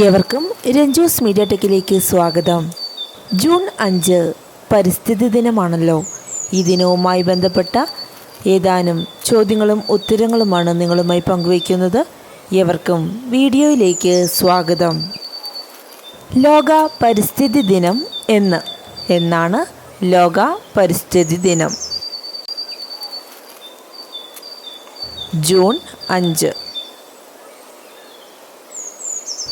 ഏവർക്കും രഞ്ജൂസ് മീഡിയ ടെക്കിലേക്ക് സ്വാഗതം. ജൂൺ 5 പരിസ്ഥിതി ദിനമാണല്ലോ. ഈ ദിനവുമായി ബന്ധപ്പെട്ട ഏതാനും ചോദ്യങ്ങളും ഉത്തരങ്ങളുമാണ് നിങ്ങളുമായി പങ്കുവയ്ക്കുന്നത്. ഏവർക്കും വീഡിയോയിലേക്ക് സ്വാഗതം. ലോക പരിസ്ഥിതി ദിനം എന്നാണ് ലോക പരിസ്ഥിതി ദിനം? ജൂൺ 5.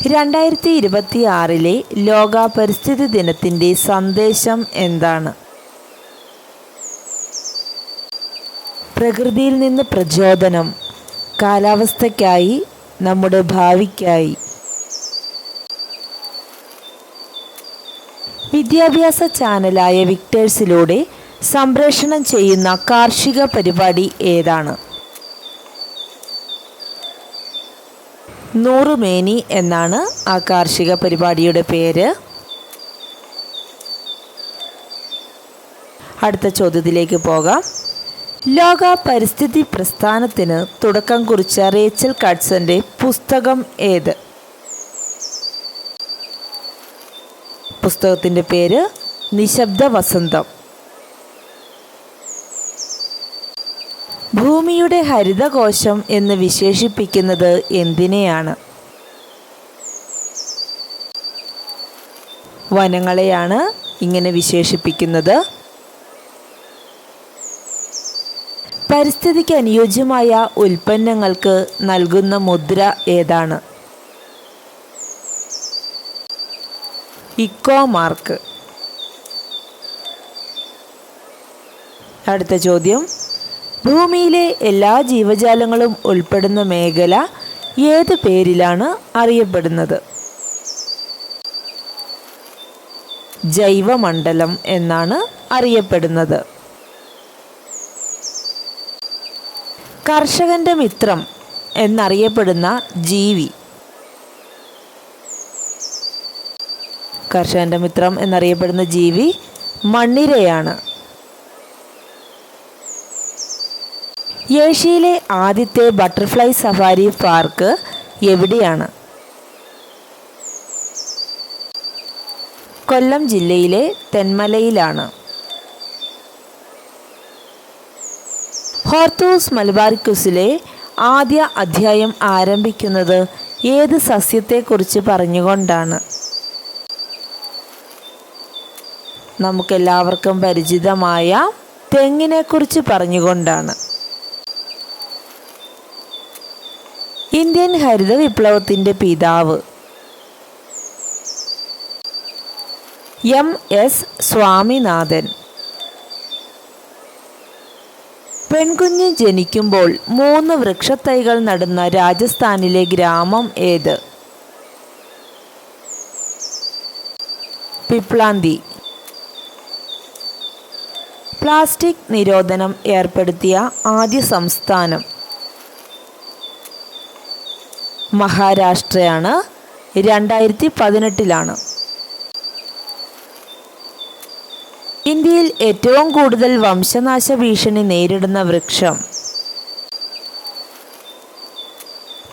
2026 ലോക പരിസ്ഥിതി ദിനത്തിൻ്റെ സന്ദേശം എന്താണ്? പ്രകൃതിയിൽ നിന്ന് പ്രചോദനം, കാലാവസ്ഥയ്ക്കായി, നമ്മുടെ ഭാവിക്കായി. വിദ്യാഭ്യാസ ചാനലായ വിക്ടേഴ്സിലൂടെ സംപ്രേഷണം ചെയ്യുന്ന കാർഷിക പരിപാടി ഏതാണ്? 100 മേനി എന്നാണ് ആ കാർഷിക പരിപാടിയുടെ പേര്. അടുത്ത ചോദ്യത്തിലേക്ക് പോകാം. ലോക പരിസ്ഥിതി പ്രസ്ഥാനത്തിന് തുടക്കം കുറിച്ച റേച്ചൽ കാർസന്റെ പുസ്തകം ഏത്? പുസ്തകത്തിൻ്റെ പേര് നിശബ്ദ വസന്തം. ഭൂമിയുടെ ഹരിതകോശം എന്ന് വിശേഷിപ്പിക്കുന്നത് എന്തിനെയാണ്? വനങ്ങളെയാണ് ഇങ്ങനെ വിശേഷിപ്പിക്കുന്നത്. പരിസ്ഥിതിക്ക് അനുയോജ്യമായ ഉൽപ്പന്നങ്ങൾക്ക് നൽകുന്ന മുദ്ര ഏതാണ്? Eco mark. അടുത്ത ചോദ്യം. ഭൂമിയിലെ എല്ലാ ജീവജാലങ്ങളും ഉൾപ്പെടുന്ന മേഖല ഏത് പേരിലാണ് അറിയപ്പെടുന്നത്? ജൈവമണ്ഡലം എന്നാണ് അറിയപ്പെടുന്നത്. കർഷകന്റെ മിത്രം എന്നറിയപ്പെടുന്ന ജീവി? കർഷകന്റെ മിത്രം എന്നറിയപ്പെടുന്ന ജീവി മണ്ണിരയാണ്. ഏഷ്യയിലെ ആദ്യത്തെ ബട്ടർഫ്ലൈ സഫാരി പാർക്ക് എവിടെയാണ്? കൊല്ലം ജില്ലയിലെ തെന്മലയിലാണ്. ഹോർത്തൂസ് മലബാറിക്കസിലെ ആദ്യ അധ്യായം ആരംഭിക്കുന്നത് ഏത് സസ്യത്തെക്കുറിച്ച് പറഞ്ഞുകൊണ്ടാണ്? നമുക്കെല്ലാവർക്കും പരിചിതമായ തെങ്ങിനെക്കുറിച്ച് പറഞ്ഞുകൊണ്ടാണ്. ഇന്ത്യൻ ഹരിത വിപ്ലവത്തിൻ്റെ പിതാവ്? M.S. സ്വാമിനാഥൻ. പെൺകുഞ്ഞ് ജനിക്കുമ്പോൾ 3 വൃക്ഷത്തൈകൾ നടുന്ന രാജസ്ഥാനിലെ ഗ്രാമം ഏത്? പിപ്ലാന്തി. പ്ലാസ്റ്റിക് നിരോധനം ഏർപ്പെടുത്തിയ ആദ്യ സംസ്ഥാനം? മഹാരാഷ്ട്രയാണ്. 2018 ഇന്ത്യയിൽ ഏറ്റവും കൂടുതൽ വംശനാശ ഭീഷണി നേരിടുന്ന വൃക്ഷം?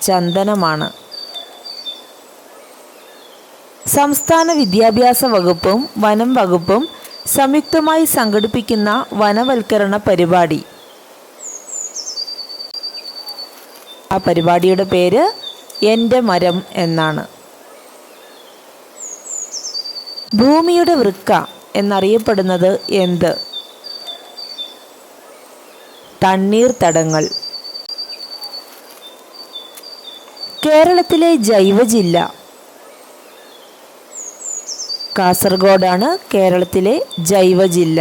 ചന്ദനമാണ്. സംസ്ഥാന വിദ്യാഭ്യാസ വകുപ്പും വനം വകുപ്പും സംയുക്തമായി സംഘടിപ്പിക്കുന്ന വനവൽക്കരണ പരിപാടി? ആ പരിപാടിയുടെ പേര് എൻ്റെ മരം എന്നാണ്. ഭൂമിയുടെ വൃക്ക എന്നറിയപ്പെടുന്നത് എന്ത്? തണ്ണീർത്തടങ്ങൾ. കേരളത്തിലെ ജൈവ ജില്ല? കാസർഗോഡാണ് കേരളത്തിലെ ജൈവ ജില്ല.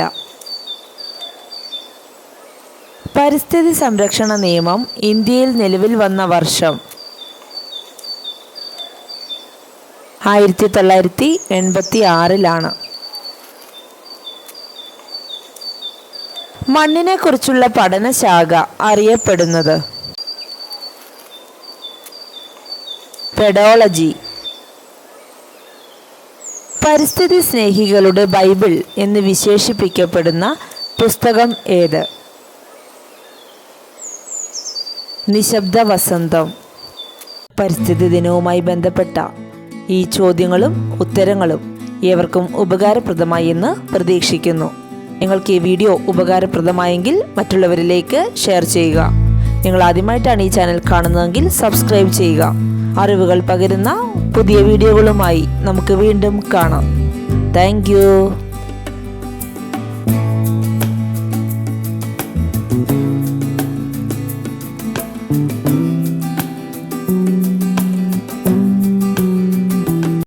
പരിസ്ഥിതി സംരക്ഷണ നിയമം ഇന്ത്യയിൽ നിലവിൽ വന്ന വർഷം? 1986. മണ്ണിനെ കുറിച്ചുള്ള പഠനശാഖ അറിയപ്പെടുന്നത്? പെഡോളജി. പരിസ്ഥിതി സ്നേഹികളുടെ ബൈബിൾ എന്ന് വിശേഷിപ്പിക്കപ്പെടുന്ന പുസ്തകം ഏത്? നിശബ്ദ വസന്തം. പരിസ്ഥിതി ദിനവുമായി ബന്ധപ്പെട്ട ഈ ചോദ്യങ്ങളും ഉത്തരങ്ങളും ഏവർക്കും ഉപകാരപ്രദമായി എന്ന് പ്രതീക്ഷിക്കുന്നു. നിങ്ങൾക്ക് ഈ വീഡിയോ ഉപകാരപ്രദമായെങ്കിൽ മറ്റുള്ളവരിലേക്ക് ഷെയർ ചെയ്യുക. നിങ്ങൾ ആദ്യമായിട്ടാണ് ഈ ചാനൽ കാണുന്നതെങ്കിൽ സബ്സ്ക്രൈബ് ചെയ്യുക. അറിവുകൾ പകരുന്ന പുതിയ വീഡിയോകളുമായി നമുക്ക് വീണ്ടും കാണാം. Thank you.